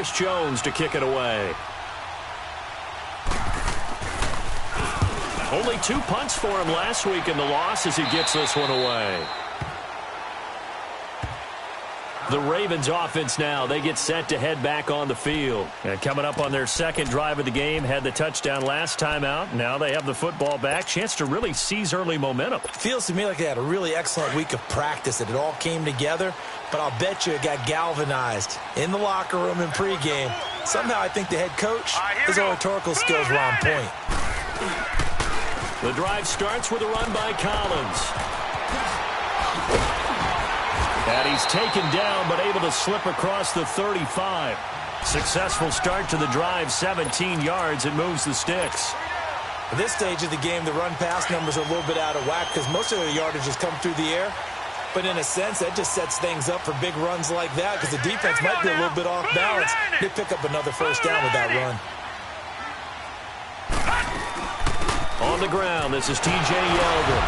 Chris Jones to kick it away. Only 2 punts for him last week in the loss as he gets this one away. The Ravens offense now, they get set to head back on the field. And coming up on their second drive of the game, had the touchdown last time out. Now they have the football back. Chance to really seize early momentum. Feels to me like they had a really excellent week of practice. It all came together, but I'll bet you it got galvanized in the locker room in pregame. Somehow I think the head coach, his oratorical skills were on point. The drive starts with a run by Collins. And he's taken down, but able to slip across the 35. Successful start to the drive, 17 yards, and moves the sticks. At this stage of the game, the run-pass numbers are a little bit out of whack because most of their yardage has come through the air. But in a sense, that just sets things up for big runs like that because the defense might be a little bit off balance. They pick up another first down with that run. On the ground, this is T.J. Yeldon.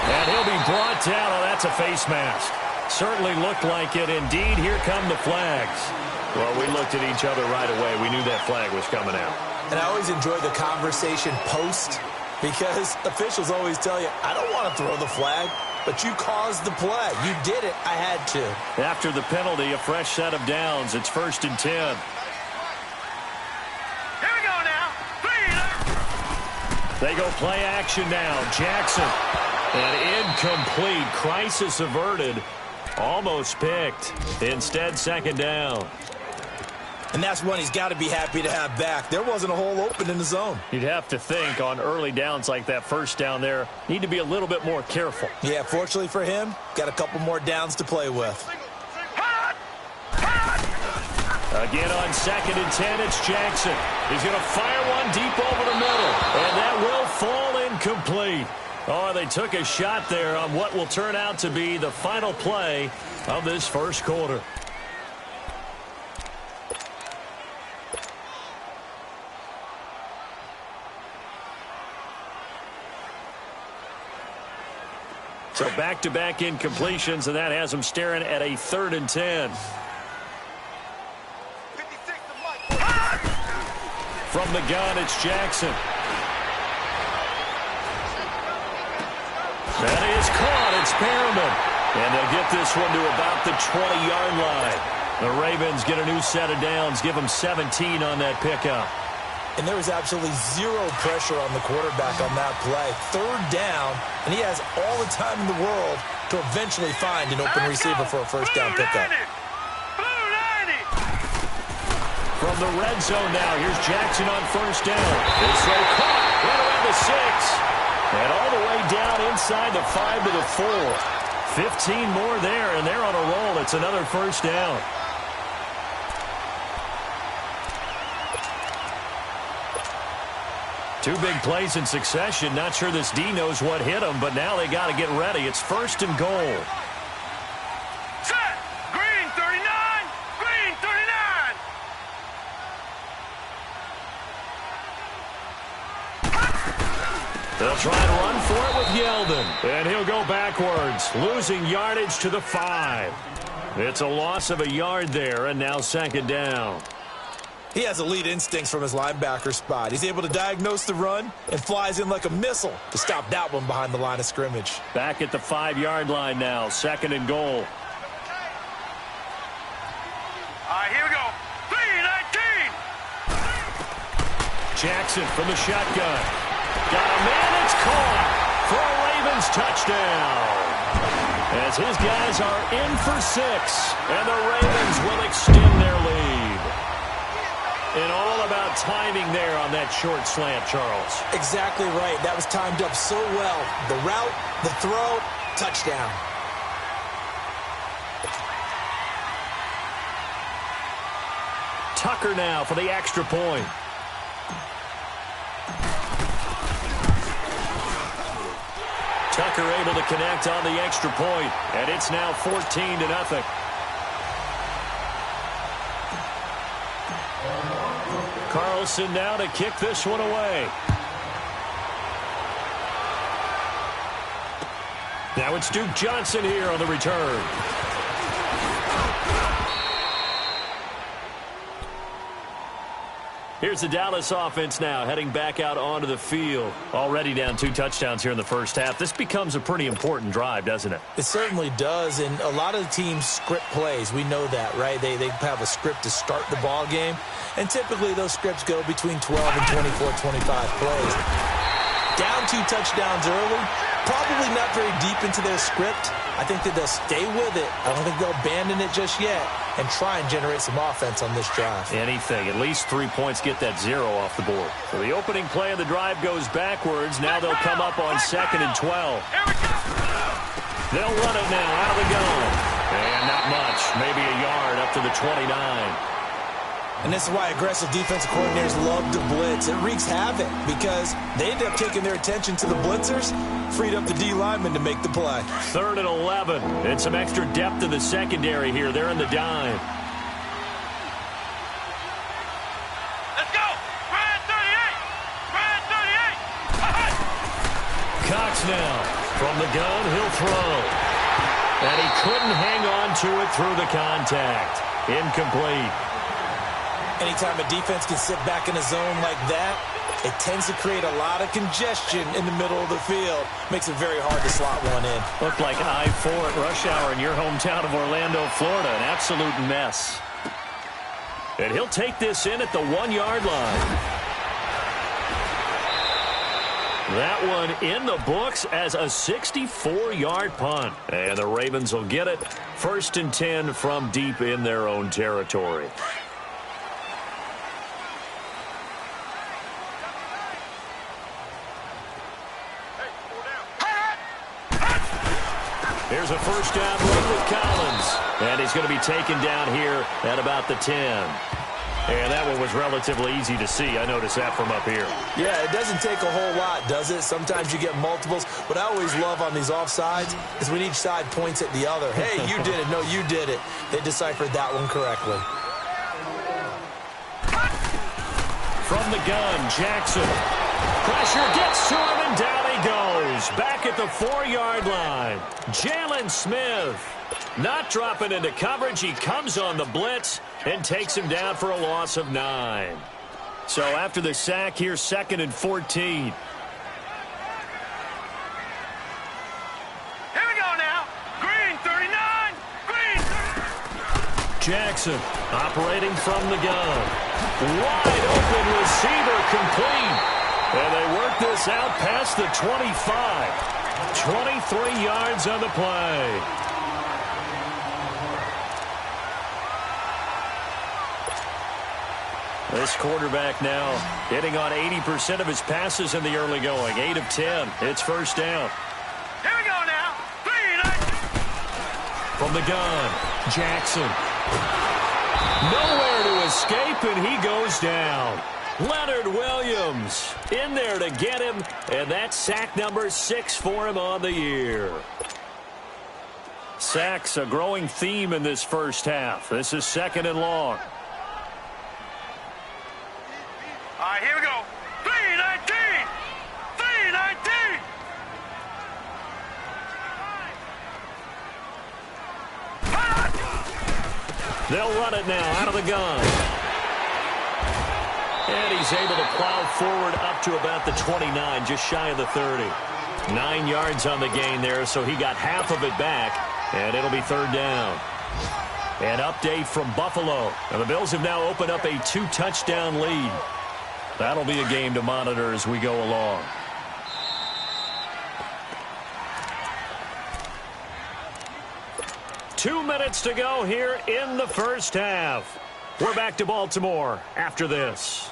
And he'll be brought down. Oh, that's a face mask. Certainly looked like it. Indeed, here come the flags. Well, we looked at each other right away. We knew that flag was coming out. And I always enjoy the conversation post because officials always tell you, I don't want to throw the flag, but you caused the play. You did it. I had to. After the penalty, a fresh set of downs. It's 1st and 10. Here we go now. They go play action now. Jackson. And incomplete. Crisis averted. Almost picked. Instead, 2nd down. And that's one he's got to be happy to have back. There wasn't a hole open in the zone. You'd have to think on early downs like that, first down there, need to be a little bit more careful. Yeah, fortunately for him, got a couple more downs to play with. Again on 2nd and 10, it's Jackson. He's going to fire one deep over the middle. And that will fall incomplete. Oh, they took a shot there on what will turn out to be the final play of this first quarter. So back-to-back incompletions, and that has them staring at a 3rd and 10. From the gun, it's Jackson. That is caught. It's Perriman. And they'll get this one to about the 20-yard line. The Ravens get a new set of downs, give them 17 on that pickup. And there was absolutely zero pressure on the quarterback on that play. 3rd down, and he has all the time in the world to eventually find an open receiver for a first down pickup. From the red zone now, here's Jackson on 1st down. This throw caught right around the 6. And all the way down inside the 5 to the 4. 15 more there, and they're on a roll. It's another first down. Two big plays in succession. Not sure this D knows what hit him, but now they got to get ready. It's 1st and goal. Set. Green 39. Green 39. They'll try to run for it with Yeldon. And he'll go backwards, losing yardage to the 5. It's a loss of a yard there, and now 2nd down. He has elite instincts from his linebacker spot. He's able to diagnose the run and flies in like a missile to stop that one behind the line of scrimmage. Back at the 5-yard line now, 2nd and goal. All right, here we go. 3-19. Jackson from the shotgun. Got a man, it's caught for a Ravens touchdown. As his guys are in for 6, and the Ravens will extend their lead. And all about timing there on that short slant, Charles. Exactly right. That was timed up so well. The route, the throw, touchdown. Tucker now for the extra point. Tucker able to connect on the extra point, and it's now 14-0. Carlson now to kick this one away. Now it's Duke Johnson here on the return. Here's the Dallas offense now, heading back out onto the field. Already down 2 touchdowns here in the first half. This becomes a pretty important drive, doesn't it? It certainly does, and a lot of the teams script plays. We know that, right? They have a script to start the ball game, and typically those scripts go between 12 and 24, 25 plays. Down 2 touchdowns early, probably not very deep into their script. I think that they'll stay with it. I don't think they'll abandon it just yet and try and generate some offense on this drive. Anything. At least 3 points get that 0 off the board. So the opening play of the drive goes backwards. Now they'll come up on 2nd and 12. They'll run it now out of the gun. And not much. Maybe a yard up to the 29. And this is why aggressive defensive coordinators love to blitz. It wreaks havoc because they end up taking their attention to the blitzers, freed up the D lineman to make the play. 3rd and 11. And some extra depth in the secondary here. They're in the dime. Let's go. Brad 38. Brad 38. Cox now. From the gun, he'll throw. And he couldn't hang on to it through the contact. Incomplete. Anytime a defense can sit back in a zone like that, it tends to create a lot of congestion in the middle of the field. Makes it very hard to slot one in. Looked like I-4 at rush hour in your hometown of Orlando, Florida. An absolute mess. And he'll take this in at the 1-yard line. That one in the books as a 64-yard punt. And the Ravens will get it. 1st and 10 from deep in their own territory. Here's a first down run with Collins. And he's going to be taken down here at about the 10. And that one was relatively easy to see. I noticed that from up here. Yeah, it doesn't take a whole lot, does it? Sometimes you get multiples. What I always love on these offsides is when each side points at the other. Hey, you did it. No, you did it. They deciphered that one correctly. From the gun, Jackson. Pressure gets to him, and down he goes. Back at the 4-yard line. Jalen Smith not dropping into coverage. He comes on the blitz and takes him down for a loss of 9. So after the sack, here's 2nd and 14. Here we go now. Green 39. Green 39. Jackson operating from the gun. Wide open receiver complete. And they work this out past the 25. 23 yards on the play. This quarterback now hitting on 80% of his passes in the early going. 8 of 10. It's first down. Here we go now. Green. From the gun, Jackson. Nowhere to escape, and he goes down. Leonard Williams in there to get him, and that's sack number 6 for him on the year. Sacks a growing theme in this first half. This is 2nd and long. All right, here we go. 319. 319. They'll run it now out of the gun. And he's able to plow forward up to about the 29, just shy of the 30. 9 yards on the gain there, so he got half of it back, and it'll be 3rd down. An update from Buffalo. And the Bills have now opened up a 2-touchdown lead. That'll be a game to monitor as we go along. Two minutes to go here in the first half. We're back to Baltimore after this.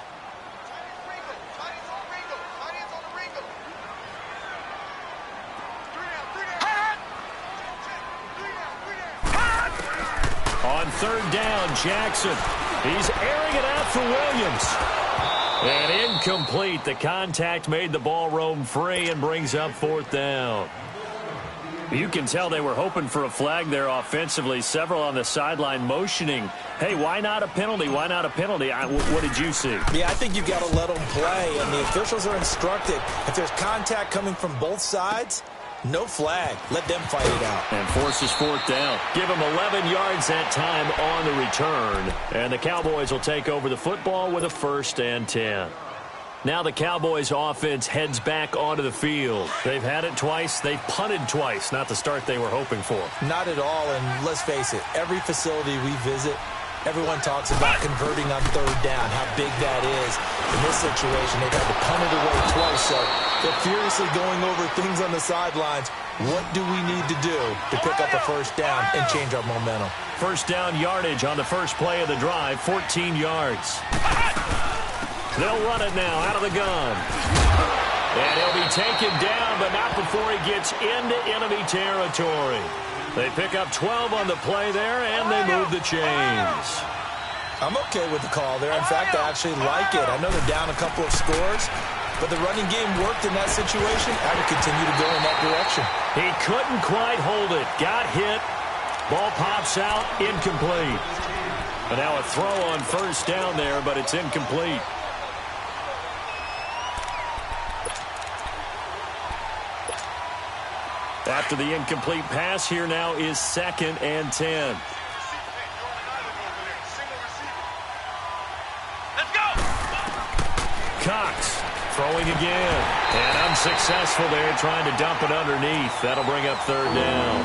On 3rd down, Jackson. He's airing it out for Williams. And incomplete. The contact made the ball roam free and brings up 4th down. You can tell they were hoping for a flag there offensively. Several on the sideline motioning, hey, why not a penalty? Why not a penalty? What did you see? Yeah, I think you've got to let them play, and the officials are instructed. If there's contact coming from both sides, No flag. Let them fight it out. And forces fourth down. Give them 11 yards that time on the return. And the Cowboys will take over the football with a 1st and 10. Now the Cowboys offense heads back onto the field. They've had it twice. They've punted twice. Not the start they were hoping for. Not at all, and let's face it, every facility we visit, everyone talks about converting on 3rd down, how big that is. In this situation, they've had to punt it away twice, so they're furiously going over things on the sidelines. What do we need to do to pick up a 1st down and change our momentum? 1st down yardage on the first play of the drive, 14 yards. They'll run it now out of the gun. And he'll be taken down, but not before he gets into enemy territory. They pick up 12 on the play there, and they move the chains. I'm okay with the call there. In fact, I actually like it. I know they're down a couple of scores, but the running game worked in that situation. I would continue to go in that direction. He couldn't quite hold it. Got hit. Ball pops out. Incomplete. And now a throw on 1st down there, but it's incomplete. After the incomplete pass, here now is 2nd and 10. Let's go! Cox throwing again. And unsuccessful there, trying to dump it underneath. That'll bring up 3rd down.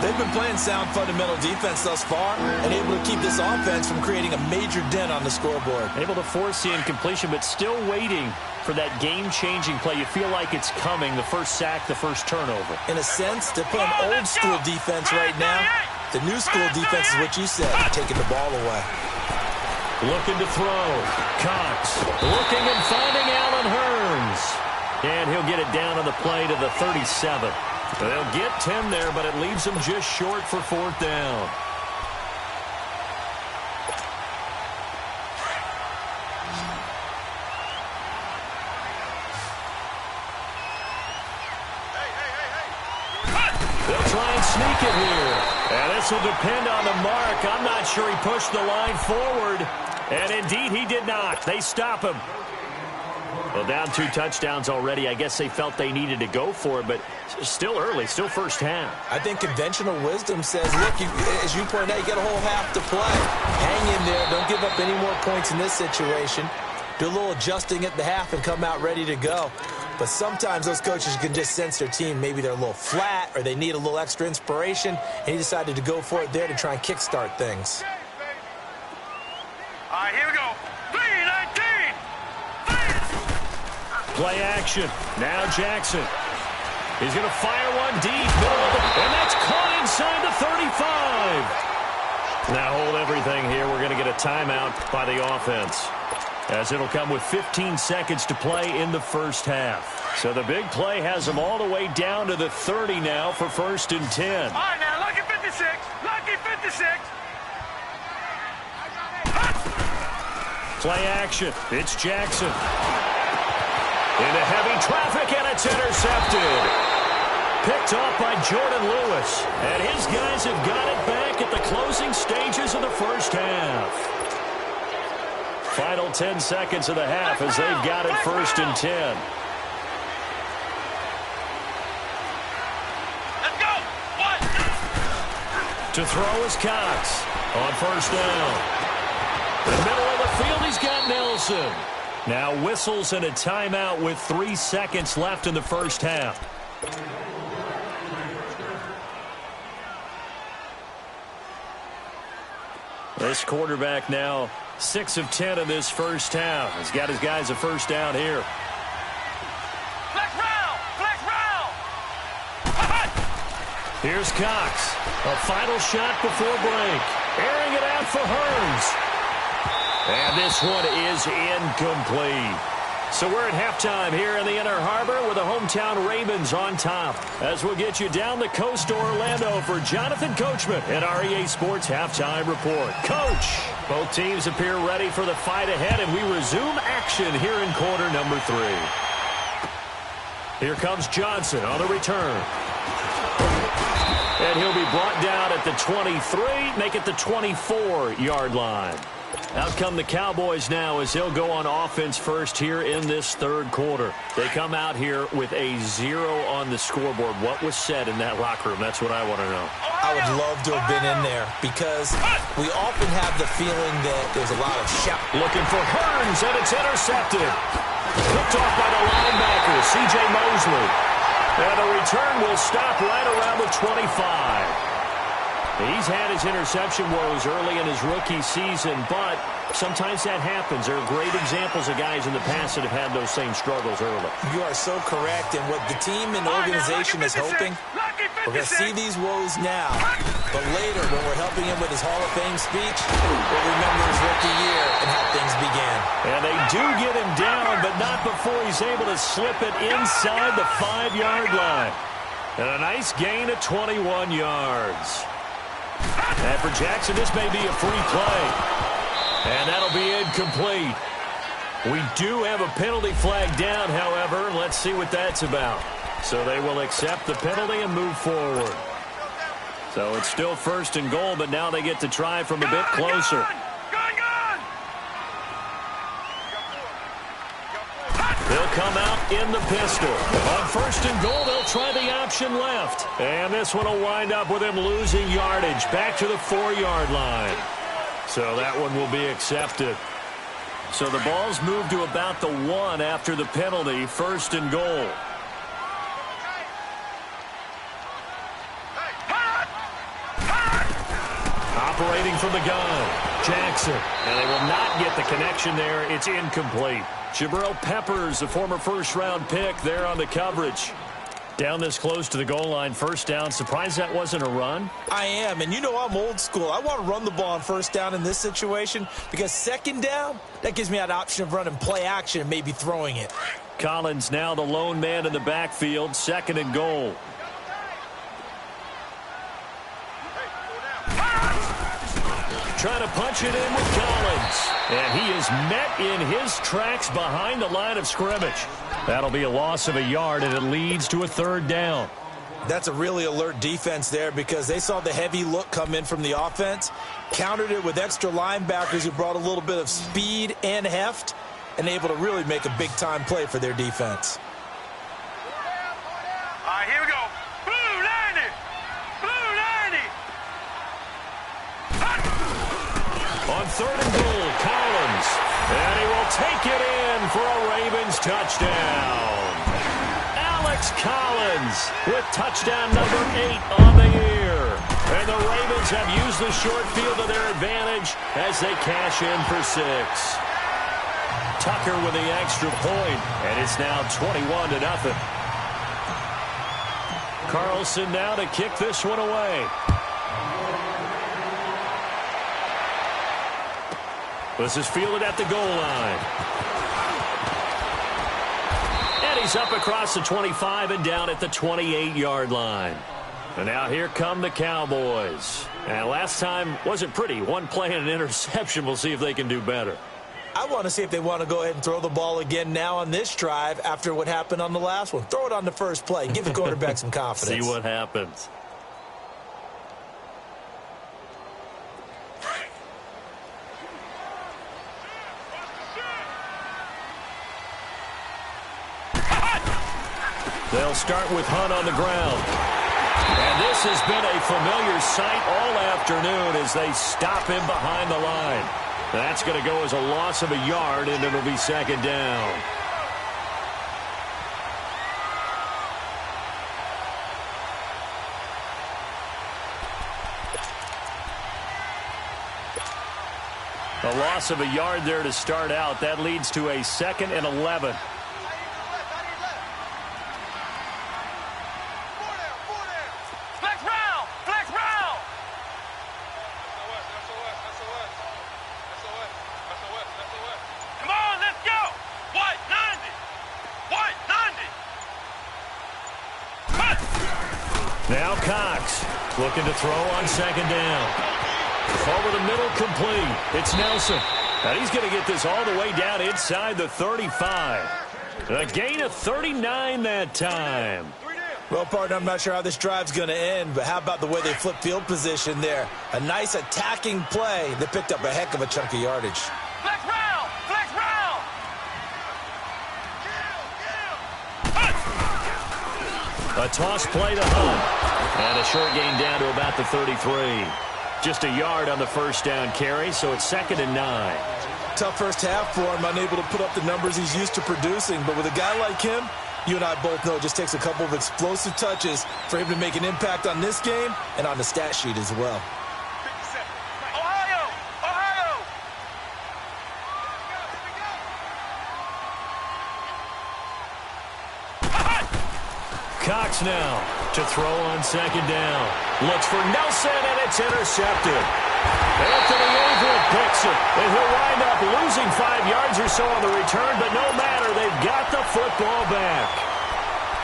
They've been playing sound fundamental defense thus far and able to keep this offense from creating a major dent on the scoreboard. Able to force the incompletion, but still waiting for that game-changing play. You feel like it's coming, the first sack, the first turnover. In a sense, they're playing old-school defense right now. The new-school defense is what you said, taking the ball away. Looking to throw. Cox looking and finding Allen Hurns. And he'll get it down on the play to the 37. They'll get 10 there, but it leaves them just short for 4th down. They'll try and sneak it here. And this will depend on the mark. I'm not sure he pushed the line forward. And indeed, he did not. They stop him. Well, down 2 touchdowns already. I guess they felt they needed to go for it, but still early, still first half. I think conventional wisdom says, look, as you point out, you got a whole half to play. Hang in there. Don't give up any more points in this situation. Do a little adjusting at the half and come out ready to go. But sometimes those coaches can just sense their team. Maybe they're a little flat or they need a little extra inspiration, and he decided to go for it there to try and kickstart things. All right, here we go. 3-19. Play action. Now Jackson. He's going to fire one deep. And that's caught inside the 35. Now hold everything here. We're going to get a timeout by the offense, as it'll come with 15 seconds to play in the first half. So the big play has them all the way down to the 30 now for 1st and 10. All right, now, lucky 56. Lucky 56. Play action. It's Jackson. Into heavy traffic, and it's intercepted. Picked off by Jordan Lewis. And his guys have got it back at the closing stages of the first half. Final 10 seconds of the half as they've got it 1st and 10. Let's go. One. To throw is Cox on 1st down. In the middle of the field, he's got Nelson. Now whistles and a timeout with 3 seconds left in the first half. This quarterback now 6 of 10 in this first half. He's got his guys a 1st down here. Flex round. Flex round. Here's Cox. A final shot before break. Airing it out for Hurns. And this one is incomplete. So we're at halftime here in the Inner Harbor with the hometown Ravens on top, as we'll get you down the coast to Orlando for Jonathan Coachman at our EA Sports Halftime Report. Coach, both teams appear ready for the fight ahead, and we resume action here in quarter number 3. Here comes Johnson on the return. And he'll be brought down at the 23, make it the 24-yard line. Out come the Cowboys now as they'll go on offense first here in this third quarter. They come out here with a 0 on the scoreboard. What was said in that locker room? That's what I want to know. I would love to have been in there because we often have the feeling that there's a lot of shout. Looking for Hearns, and it's intercepted. Picked off by the linebacker, C.J. Mosley. And the return will stop right around the 25. He's had his interception woes early in his rookie season, but sometimes that happens. There are great examples of guys in the past that have had those same struggles early. You are so correct, and what the team and organization is hoping, we're going to see these woes now, but later when we're helping him with his Hall of Fame speech, we'll remember his rookie year and how things began. And they do get him down, but not before he's able to slip it inside the 5-yard line. And a nice gain of 21 yards. And for Jackson, this may be a free play. And that'll be incomplete. We do have a penalty flag down, however. Let's see what that's about. So they will accept the penalty and move forward. So it's still 1st and goal, but now they get to try from a bit closer. They'll come out in the pistol. On 1st and goal, they'll try the option left. And this one will wind up with him losing yardage back to the 4-yard line. So that one will be accepted. So the ball's moved to about the 1 after the penalty, 1st and goal. Operating from the gun, Jackson. And they will not get the connection there. It's incomplete. Jabril Peppers, the former first-round pick, there on the coverage. Down this close to the goal line, 1st down. Surprised that wasn't a run? I am, and you know I'm old school. I want to run the ball on 1st down in this situation because 2nd down, that gives me that option of running play action and maybe throwing it. Collins now the lone man in the backfield, 2nd and goal. Trying to punch it in with Collins. And he is met in his tracks behind the line of scrimmage. That'll be a loss of a yard, and it leads to a 3rd down. That's a really alert defense there because they saw the heavy look come in from the offense, countered it with extra linebackers who brought a little bit of speed and heft, and able to really make a big-time play for their defense. All right, here we go. Blue 90. Blue 90. On 3rd and goal, Collins. And he will take it in for a Ravens touchdown. Alex Collins with touchdown number 8 on the year. And the Ravens have used the short field to their advantage as they cash in for 6. Tucker with the extra point, and it's now 21-0. Carlson now to kick this one away. This is fielded at the goal line. And he's up across the 25 and down at the 28-yard line. And now here come the Cowboys. And last time wasn't pretty. One play and an interception. We'll see if they can do better. I want to see if they want to go ahead and throw the ball again now on this drive after what happened on the last one. Throw it on the first play. Give the quarterback some confidence. See what happens. They'll start with Hunt on the ground. And this has been a familiar sight all afternoon as they stop him behind the line. That's going to go as a loss of a yard, and it'll be 2nd down. A loss of a yard there to start out. That leads to a 2nd and 11. Now Cox looking to throw on 2nd down. Over the middle, complete. It's Nelson. And he's going to get this all the way down inside the 35. A gain of 39 that time. Well, partner, I'm not sure how this drive's going to end, but how about the way they flip field position there? A nice attacking play that picked up a heck of a chunk of yardage. Flex round! Flex round! A toss play to Hunt. And a short gain down to about the 33. Just a yard on the first down carry, so it's 2nd and 9. Tough first half for him, unable to put up the numbers he's used to producing. But with a guy like him, you and I both know it just takes a couple of explosive touches for him to make an impact on this game and on the stat sheet as well. Ohio! Ohio! Cox now to throw on 2nd down. Looks for Nelson, and it's intercepted. Anthony Averett picks it, and he'll wind up losing 5 yards or so on the return, but no matter, they've got the football back.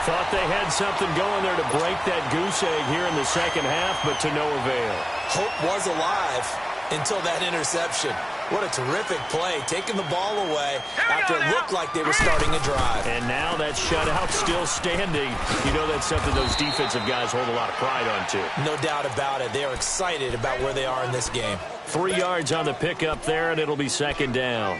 Thought they had something going there to break that goose egg here in the second half, but to no avail. Hope was alive until that interception. What a terrific play, taking the ball away after it looked like they were starting a drive. And now that shutout still standing. You know that's something those defensive guys hold a lot of pride on, too. No doubt about it. They are excited about where they are in this game. 3 yards on the pickup there, and it'll be 2nd down.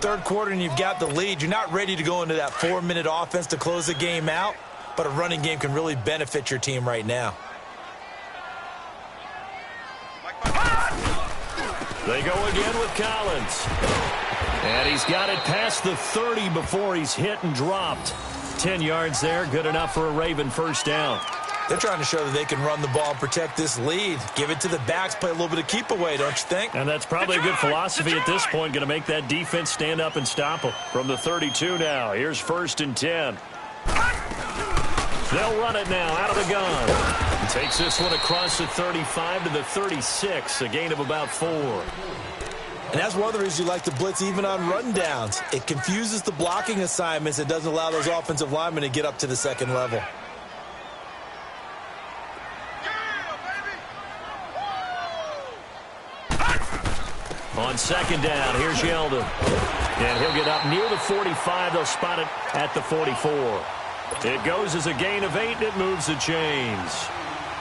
Third quarter, and you've got the lead. You're not ready to go into that 4-minute offense to close the game out, but a running game can really benefit your team right now. They go again with Collins. And he's got it past the 30 before he's hit and dropped. 10 yards there, good enough for a Raven first down. They're trying to show that they can run the ball and protect this lead. Give it to the backs, play a little bit of keep away, don't you think? And that's probably a good philosophy at this point, going to make that defense stand up and stop them. From the 32 now, here's 1st and 10. They'll run it now out of the gun. Takes this one across the 35 to the 36, a gain of about 4. And that's one of the reasons you like to blitz even on rundowns. It confuses the blocking assignments. It doesn't allow those offensive linemen to get up to the second level. On 2nd down, here's Yeldon. And he'll get up near the 45. They'll spot it at the 44. It goes as a gain of 8, and it moves the chains.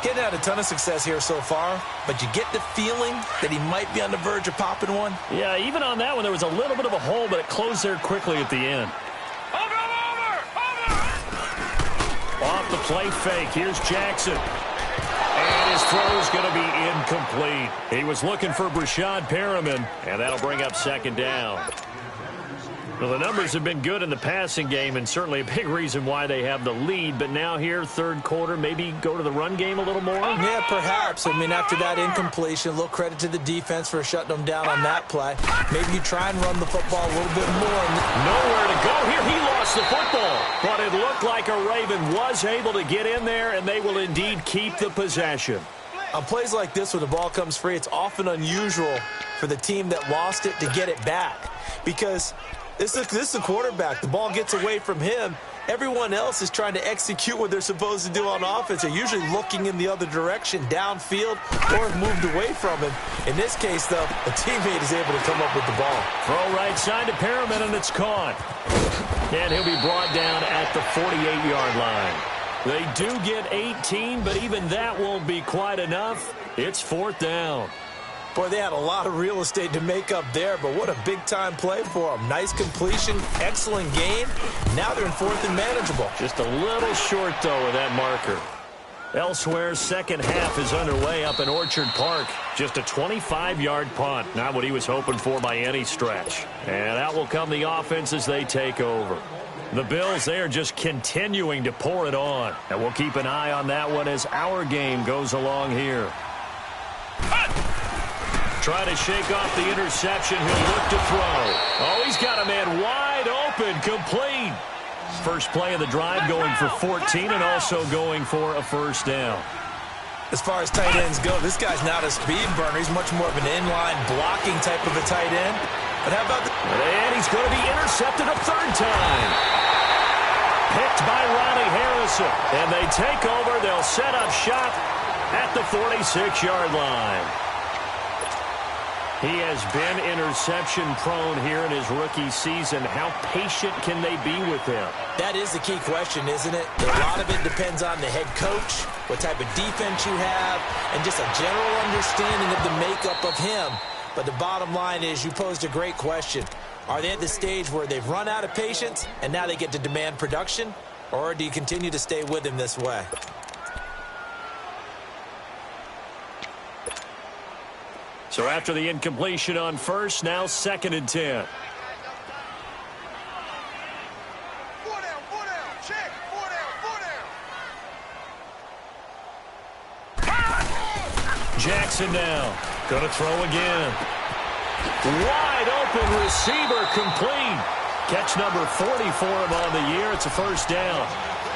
Getting had a ton of success here so far, but you get the feeling that he might be on the verge of popping one. Yeah, even on that one, there was a little bit of a hole, but it closed there quickly at the end. Over! Off the play fake, here's Jackson. And his throw's going to be incomplete. He was looking for Brashad Perriman, and that'll bring up 2nd down. Well, the numbers have been good in the passing game, and certainly a big reason why they have the lead. But now here, third quarter, maybe go to the run game a little more? Yeah, perhaps. I mean, after that incompletion, a little credit to the defense for shutting them down on that play. Maybe you try and run the football a little bit more. Nowhere to go here. He lost the football. But it looked like a Raven was able to get in there, and they will indeed keep the possession. On plays like this, when the ball comes free, it's often unusual for the team that lost it to get it back. Because this is a quarterback. The ball gets away from him. Everyone else is trying to execute what they're supposed to do on offense. They're usually looking in the other direction, downfield, or have moved away from him. In this case, though, a teammate is able to come up with the ball. Throw right side to Perriman, and it's caught. And he'll be brought down at the 48-yard line. They do get 18, but even that won't be quite enough. It's 4th down. Boy, they had a lot of real estate to make up there, but what a big-time play for them. Nice completion, excellent gain. Now they're in 4th and manageable. Just a little short, though, of that marker. Elsewhere, second half is underway up in Orchard Park. Just a 25-yard punt. Not what he was hoping for by any stretch. And out will come the offense as they take over. The Bills, they are just continuing to pour it on. And we'll keep an eye on that one as our game goes along here. Try to shake off the interception. He'll look to throw. Oh, he's got a man wide open, complete. First play of the drive going for 14 and also going for a first down. As far as tight ends go, this guy's not a speed burner. He's much more of an inline blocking type of a tight end. But how about the... And he's going to be intercepted a third time. Picked by Ronnie Harrison. And they take over. They'll set up shop at the 46-yard line. He has been interception prone here in his rookie season. How patient can they be with him? That is the key question, isn't it? A lot of it depends on the head coach, what type of defense you have, and just a general understanding of the makeup of him. But the bottom line is you posed a great question. Are they at the stage where they've run out of patience and now they get to demand production? Or do you continue to stay with him this way? So after the incompletion on first, now 2nd and 10. Jackson now. Going to throw again. Wide open receiver complete. Catch number 40 for him on the year. It's a first down.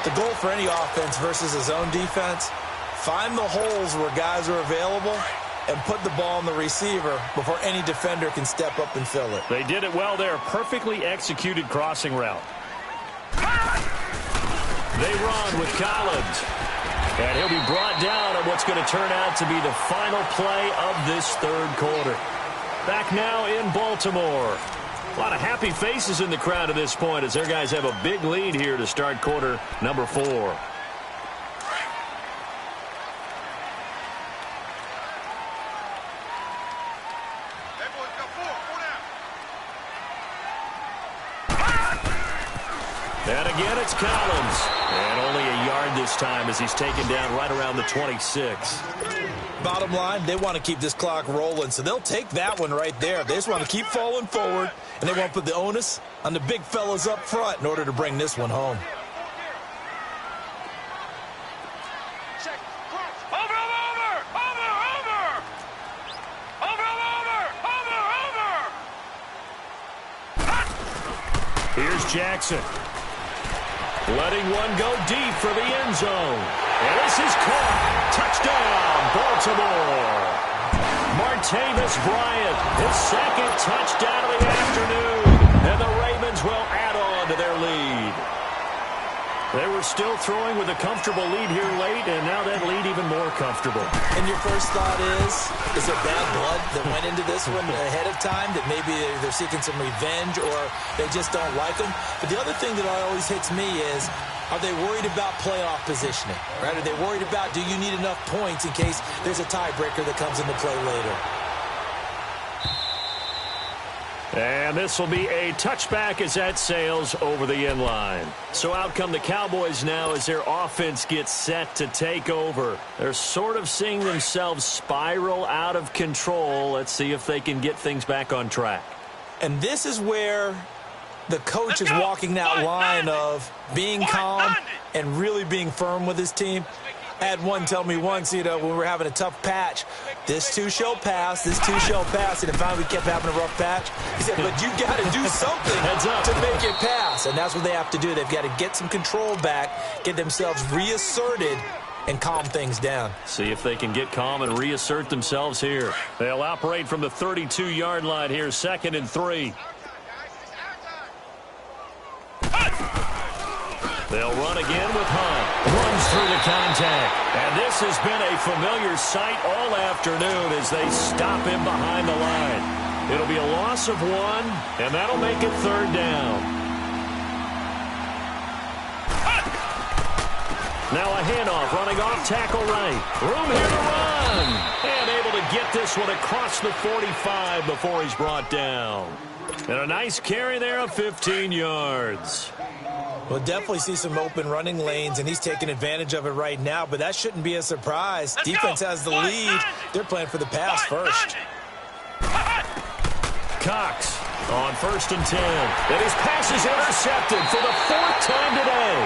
The goal for any offense versus his own defense, find the holes where guys are available and put the ball on the receiver before any defender can step up and fill it. They did it well there. Perfectly executed crossing route. They run with Collins. And he'll be brought down on what's going to turn out to be the final play of this third quarter. Back now in Baltimore. A lot of happy faces in the crowd at this point as their guys have a big lead here to start quarter number 4. And again, it's Collins. And only a yard this time as he's taken down right around the 26. Bottom line, they want to keep this clock rolling, so they'll take that one right there. They just want to keep falling forward, and they want to put the onus on the big fellas up front in order to bring this one home. Here's Jackson. Letting one go deep for the end zone. And this is caught. Touchdown, Baltimore. Martavis Bryant, his 2nd touchdown of the afternoon. And the Ravens will add on to their lead. They were still throwing with a comfortable lead here late, and now that lead even more comfortable. And your first thought is there bad blood that went into this one ahead of time, that maybe they're seeking some revenge or they just don't like them? But the other thing that always hits me is, are they worried about playoff positioning? Right? Are they worried about, do you need enough points in case there's a tiebreaker that comes into play later? And this will be a touchback as that sails over the end line. So out come the Cowboys now as their offense gets set to take over. They're sort of seeing themselves spiral out of control. Let's see if they can get things back on track. And this is where the coach is walking that line of being calm and really being firm with his team. I had one tell me once, when we were having a tough patch, this too shall pass, this too shall pass, and then finally we kept having a rough patch. He said, but you got to do something to make it pass, and that's what they have to do. They've got to get some control back, get themselves reasserted, and calm things down. See if they can get calm and reassert themselves here. They'll operate from the 32-yard line here, 2nd and 3. They'll run again with Hunt. Runs through the contact. And this has been a familiar sight all afternoon as they stop him behind the line. It'll be a loss of 1, and that'll make it 3rd down. Now a handoff running off tackle right. Room here to run. And able to get this one across the 45 before he's brought down. And a nice carry there of 15 yards. We'll definitely see some open running lanes, and he's taking advantage of it right now, but that shouldn't be a surprise. Defense has the lead. They're playing for the pass first. Cox on 1st and 10. And his pass is intercepted for the 4th time today.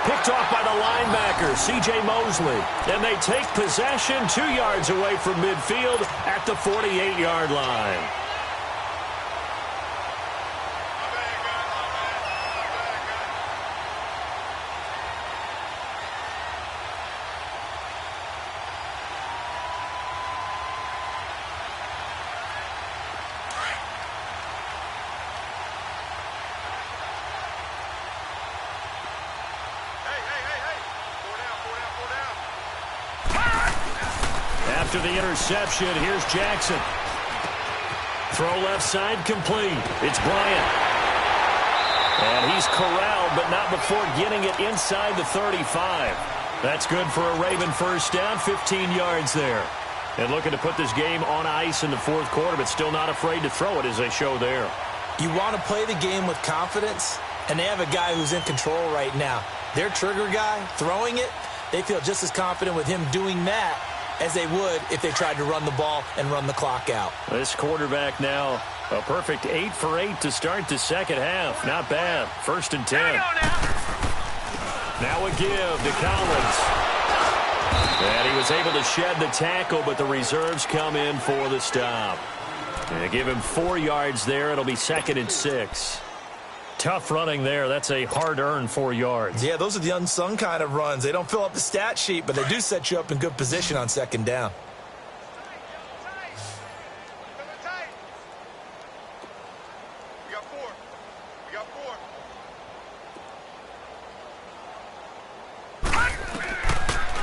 Picked off by the linebacker, C.J. Mosley. And they take possession 2 yards away from midfield at the 48-yard line. After the interception, here's Jackson. Throw left side complete. It's Bryant. And he's corralled, but not before getting it inside the 35. That's good for a Raven first down, 15 yards there. And looking to put this game on ice in the fourth quarter, but still not afraid to throw it as they show there. You want to play the game with confidence, and they have a guy who's in control right now. Their trigger guy, throwing it, they feel just as confident with him doing that as they would if they tried to run the ball and run the clock out. This quarterback now, a perfect 8 for 8 to start the second half. Not bad. 1st and 10. Now a give to Collins. And he was able to shed the tackle, but the reserves come in for the stop. And give him 4 yards there. It'll be 2nd and 6. Tough running there. That's a hard-earned 4 yards. Yeah, those are the unsung kind of runs. They don't fill up the stat sheet, but they do set you up in good position on 2nd down.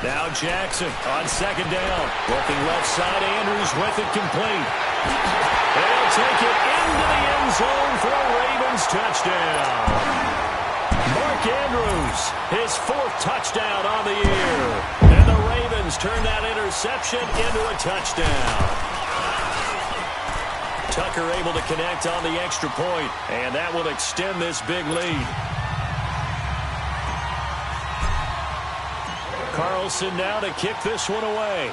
Now Jackson on 2nd down. Working left side, Andrews with it complete. They'll take it into the end zone for a Ravens touchdown. Mark Andrews, his 4th touchdown on the year. And the Ravens turn that interception into a touchdown. Tucker able to connect on the extra point, and that will extend this big lead. Carlson now to kick this one away.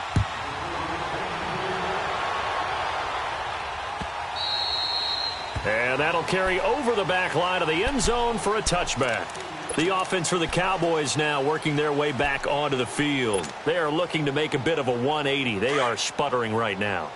And that'll carry over the back line of the end zone for a touchback. The offense for the Cowboys now working their way back onto the field. They are looking to make a bit of a 180. They are sputtering right now.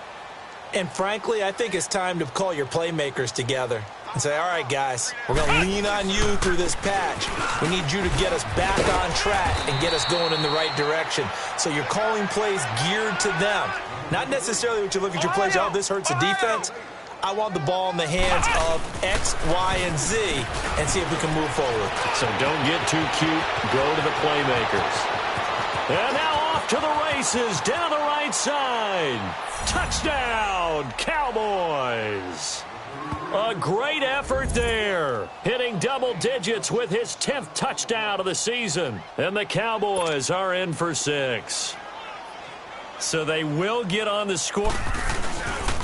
And frankly, I think it's time to call your playmakers together and say, all right, guys, we're going to lean on you through this patch. We need you to get us back on track and get us going in the right direction. So you're calling plays geared to them. Not necessarily what you look at your plays, oh, this hurts the defense. I want the ball in the hands of X, Y, and Z and see if we can move forward. So don't get too cute. Go to the playmakers. And now off to the races down the right side. Touchdown, Cowboys. A great effort there. Hitting double digits with his 10th touchdown of the season. And the Cowboys are in for 6. So they will get on the score.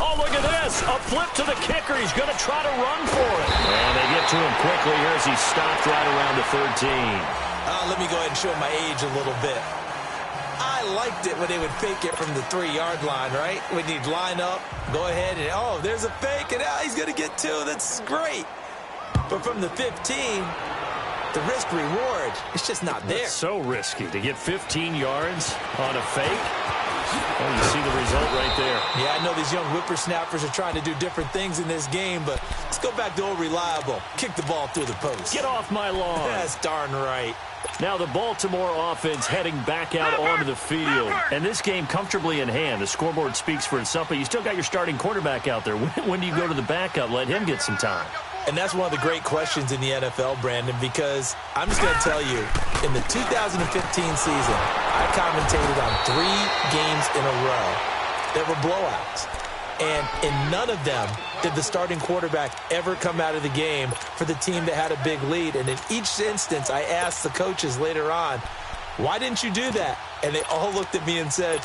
Oh, look at this. A flip to the kicker. He's going to try to run for it. And they get to him quickly here as he stopped right around the 13. Let me go ahead and show my age a little bit. I liked it when they would fake it from the 3-yard line, right? When you'd line up, go ahead, and oh, there's a fake, and he's going to get 2. That's great. But from the 15, the risk-reward, it's just not there. It's so risky to get 15 yards on a fake. Oh, you see the result right there. Yeah, I know these young whippersnappers are trying to do different things in this game, but let's go back to old reliable. Kick the ball through the post. Get off my lawn. That's darn right. Now the Baltimore offense heading back out onto the field. And this game comfortably in hand. The scoreboard speaks for itself, but you still got your starting quarterback out there. When do you go to the backup? Let him get some time. And that's one of the great questions in the NFL, Brandon, because I'm just going to tell you, in the 2015 season, I commentated on 3 games in a row that were blowouts. And in none of them did the starting quarterback ever come out of the game for the team that had a big lead. And in each instance, I asked the coaches later on, why didn't you do that? And they all looked at me and said,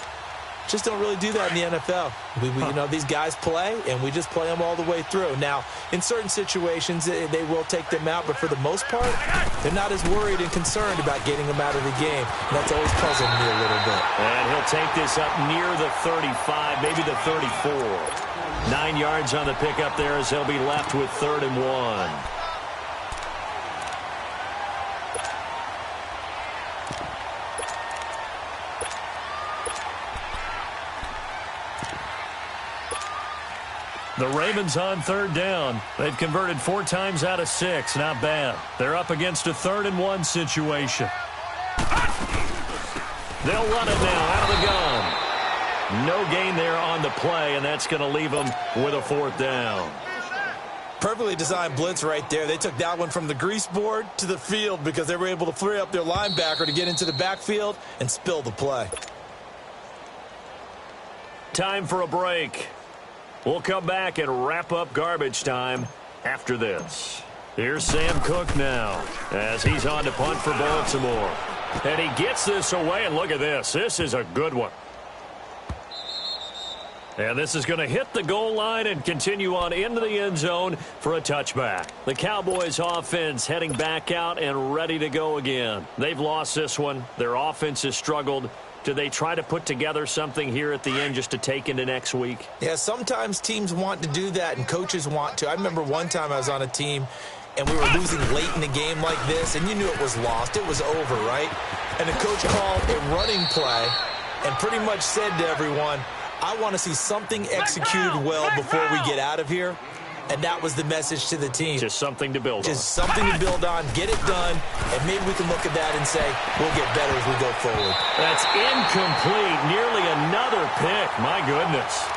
just don't really do that in the NFL. You know, these guys play, and we just play them all the way through. Now, in certain situations, they will take them out, but for the most part, they're not as worried and concerned about getting them out of the game. And that's always puzzled me a little bit. And he'll take this up near the 35, maybe the 34. 9 yards on the pickup there as they'll be left with 3rd and 1. The Ravens on 3rd down. They've converted 4 times out of 6. Not bad. They're up against a 3rd and 1 situation. They'll run it now out of the gun. No gain there on the play, and that's going to leave them with a 4th down. Perfectly designed blitz right there. They took that one from the grease board to the field because they were able to free up their linebacker to get into the backfield and spill the play. Time for a break. We'll come back and wrap up garbage time after this. Here's Sam Cook now as he's on to punt for Baltimore. And he gets this away, and look at this. This is a good one. And this is going to hit the goal line and continue on into the end zone for a touchback. The Cowboys offense heading back out and ready to go again. They've lost this one. Their offense has struggled. Do they try to put together something here at the end just to take into next week? Yeah, sometimes teams want to do that and coaches want to. I remember one time I was on a team and we were losing late in the game like this, and you knew it was lost. It was over, right? And the coach called a running play and pretty much said to everyone, I want to see something executed well before we get out of here. And that was the message to the team. Just something to build on. Just something to build on, get it done, and maybe we can look at that and say, we'll get better as we go forward. That's incomplete. Nearly another pick. My goodness.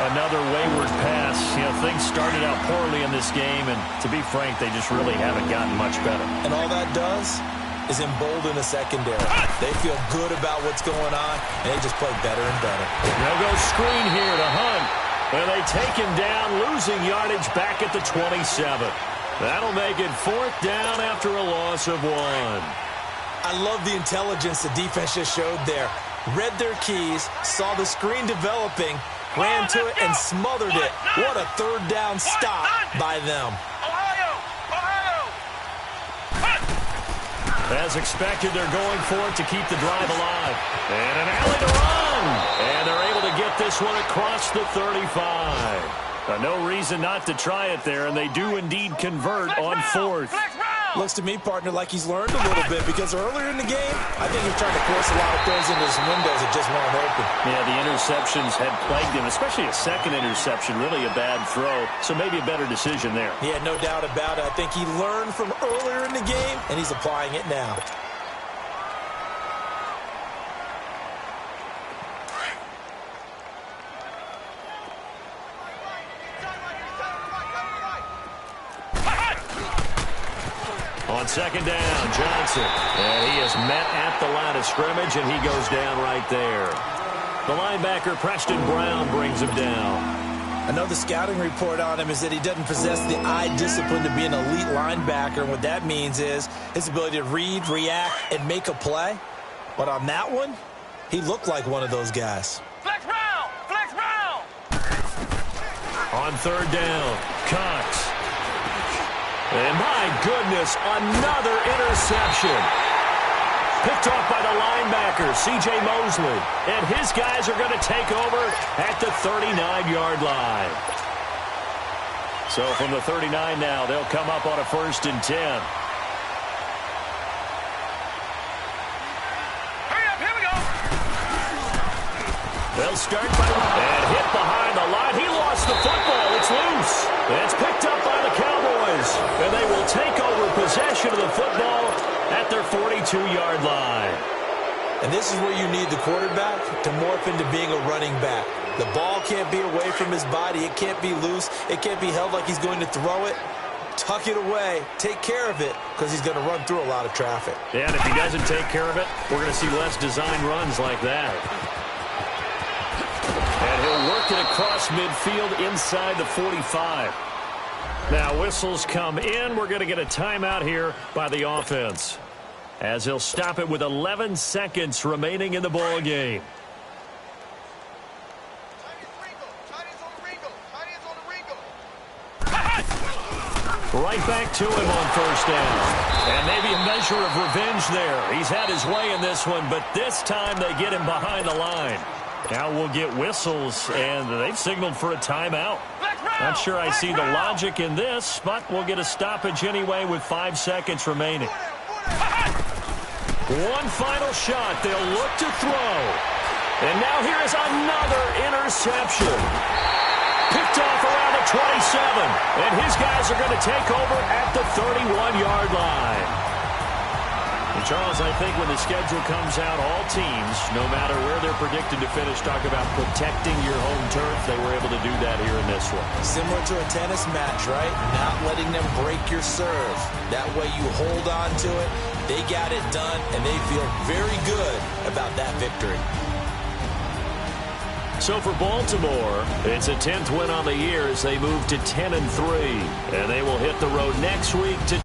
Another wayward pass. You know, things started out poorly in this game, and to be frank, they just really haven't gotten much better. And all that does is embolden the secondary. They feel good about what's going on, and they just play better and better. They'll go screen here to Hunt. And they take him down, losing yardage back at the 27. That'll make it 4th down after a loss of 1. I love the intelligence the defense just showed there. Read their keys, saw the screen developing, ran to it, and smothered it. What a 3rd down stop by them. As expected, they're going for it to keep the drive alive. And an alley to run. And they're able to get this one across the 35. No reason not to try it there, and they do indeed convert on 4th. Looks to me, partner, like he's learned a little bit, because earlier in the game, I think he was trying to force a lot of throws into his windows that just weren't open. Yeah, the interceptions had plagued him, especially a second interception, really a bad throw, so maybe a better decision there. Yeah, no doubt about it. I think he learned from earlier in the game, and he's applying it now. On 2nd down, Johnson. And he is met at the line of scrimmage, and he goes down right there. The linebacker, Preston Brown, brings him down. I know the scouting report on him is that he doesn't possess the eye discipline to be an elite linebacker. And what that means is his ability to read, react, and make a play. But on that one, he looked like one of those guys. Flex round! Flex round! On 3rd down, Cox. And my goodness, another interception. Picked off by the linebacker, C.J. Mosley. And his guys are going to take over at the 39-yard line. So from the 39 now, they'll come up on a 1st and 10. Hurry up, here we go! They'll start by and hit behind the line. He lost the football. It's loose. It's picked up by the Cowboys. And they will take over possession of the football at their 42-yard line. And this is where you need the quarterback to morph into being a running back. The ball can't be away from his body. It can't be loose. It can't be held like he's going to throw it. Tuck it away. Take care of it, because he's going to run through a lot of traffic. Yeah, and if he doesn't take care of it, we're going to see less design runs like that. And he'll work it across midfield inside the 45. Now, whistles come in. We're going to get a timeout here by the offense, as he'll stop it with 11 seconds remaining in the ball game. Right back to him on 1st down. And maybe a measure of revenge there. He's had his way in this one, but this time they get him behind the line. Now we'll get whistles, and they've signaled for a timeout. Not sure I see the logic in this, but we'll get a stoppage anyway with 5 seconds remaining. One final shot. They'll look to throw. And now here is another interception. Picked off around the 27. And his guys are going to take over at the 31-yard line. And Charles, I think when the schedule comes out, all teams, no matter where they're predicted to finish, talk about protecting your home turf. They were able to do that here in this one. Similar to a tennis match, right? Not letting them break your serve. That way you hold on to it. They got it done, and they feel very good about that victory. So for Baltimore, it's a 10th win on the year as they move to 10-3. And they will hit the road next week to